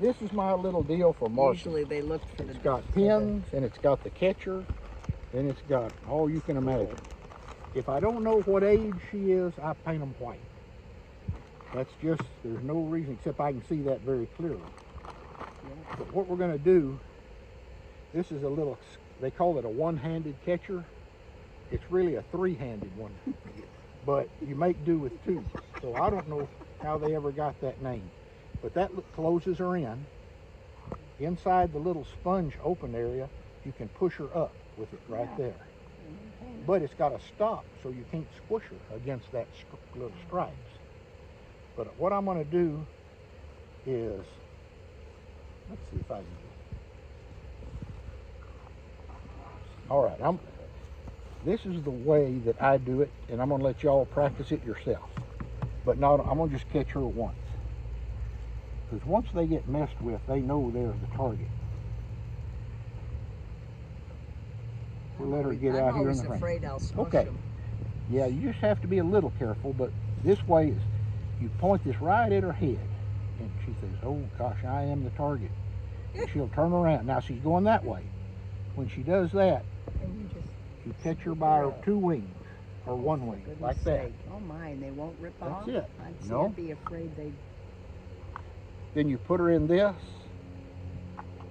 this is my little deal for marking. Usually they look for It's got pins, and it's got the catcher, and it's got all you can imagine. If I don't know what age she is, I paint them white. That's just, there's no reason except I can see that very clearly. But what we're going to do, this is a little, they call it a one-handed catcher. It's really a three-handed one, but you make do with two. So I don't know how they ever got that name. But that closes her in. Inside the little sponge open area, you can push her up with it right there. But it's got a stop, so you can't squish her against that little stripes. But what I'm going to do is, let's see if I can. All right, this is the way that I do it, and I'm going to let y'all practice it yourself. But not, I'm going to just catch her once. Because once they get messed with, they know they're the target. We'll let her get out here in the rain. Afraid I'll smush okay. them. Yeah, you just have to be a little careful, but this way is, you point this right at her head, and she says, oh gosh, I am the target. And she'll turn around. Now she's going that way. When she does that, you catch her by her two wings, or one wing, like that. Oh my, and they won't rip off? That's it. I'd be afraid they'd... Then you put her in this,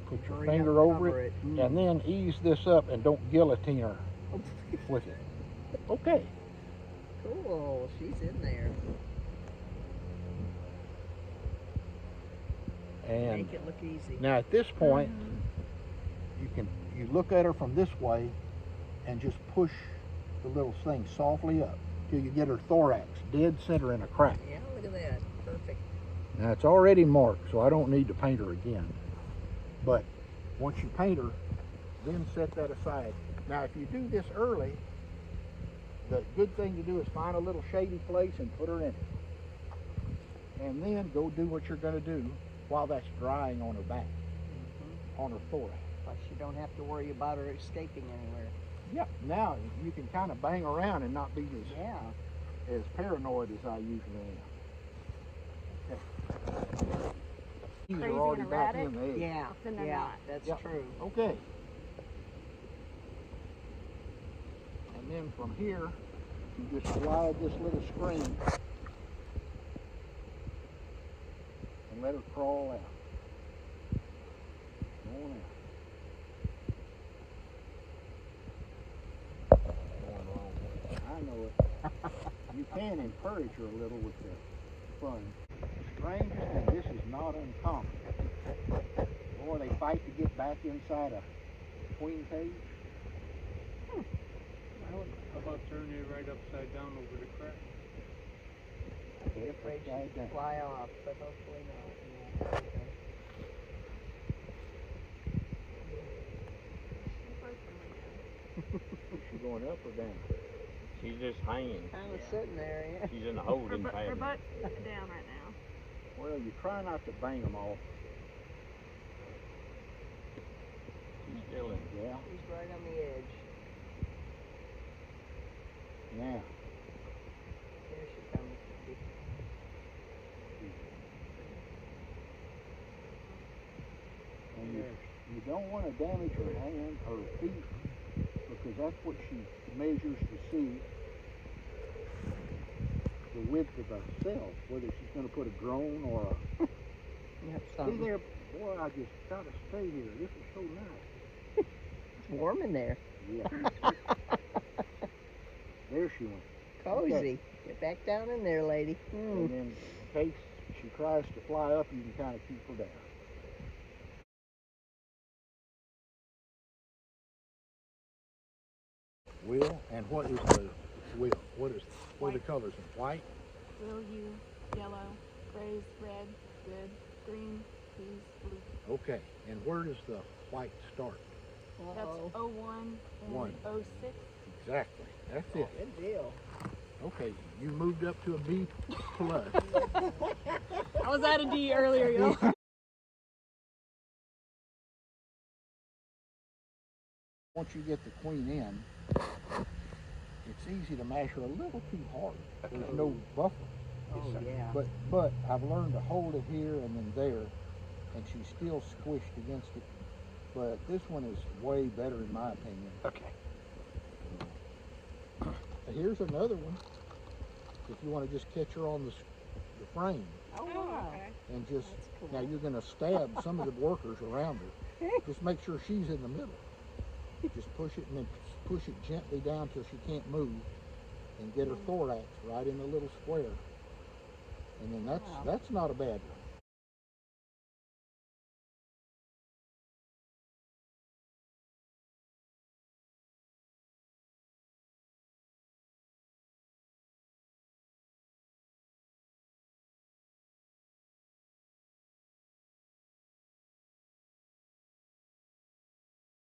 put your finger over it, and then ease this up and don't guillotine her with it. Okay. Cool, she's in there. And make it look easy. Now at this point, you look at her from this way and just push the little thing softly up till you get her thorax dead center in a crack. Yeah, look at that. Perfect. Now it's already marked, so I don't need to paint her again. But once you paint her, then set that aside. Now if you do this early, the good thing to do is find a little shady place and put her in it. And then go do what you're going to do while that's drying on her back, on her thorax. Plus you don't have to worry about her escaping anywhere. Yep, now you can kind of bang around and not be as paranoid as I usually am. Okay. These are already back in the egg. Yeah, that's true. Okay. And then from here, you just slide this little screen and let her crawl out. Go on out. I know it. You can encourage her a little with the fun. Strangers, and this is not uncommon. Boy, they fight to get back inside a queen cage. How about turning it right upside down over the crack? I'm afraid she'd fly off, but hopefully not. Yeah. Is she going up or down? She's just hanging. Kind of sitting there, yeah. She's in a holding pattern. Her butt's down right now. Well, you try not to bang them off. She's still in. Yeah. She's right on the edge. Now. Here she comes. And you don't want to damage her hand or her feet, because that's what she measures to see the width of the cell, whether she's going to put a drone or a... See there, boy, I just got to stay here. This is so nice. It's warm in there. Yeah. There she went. Cozy. Okay. Get back down in there, lady. And then in case she tries to fly up, you can kind of keep her down. Will, and what is the will? What are the colors? White? Will, you, yellow, grays, red, red, green, peas, blue. Okay, and where does the white start? That's 01 and One. 06. Exactly, that's it. Good deal. Okay, you moved up to a B plus. I was at a D earlier, y'all. Once you get the queen in, it's easy to mash her a little too hard. There's no buffer. Oh, yeah. But I've learned to hold it here and then there, and she's still squished against it. But this one is way better in my opinion. Okay. Here's another one. If you want to just catch her on the frame, Oh, Oh, wow. okay. and just That's cool. now you're going to stab some of the workers around her. Just make sure she's in the middle. Just push it and then push it gently down till she can't move, and get her thorax right in the little square. And then that's not a bad one.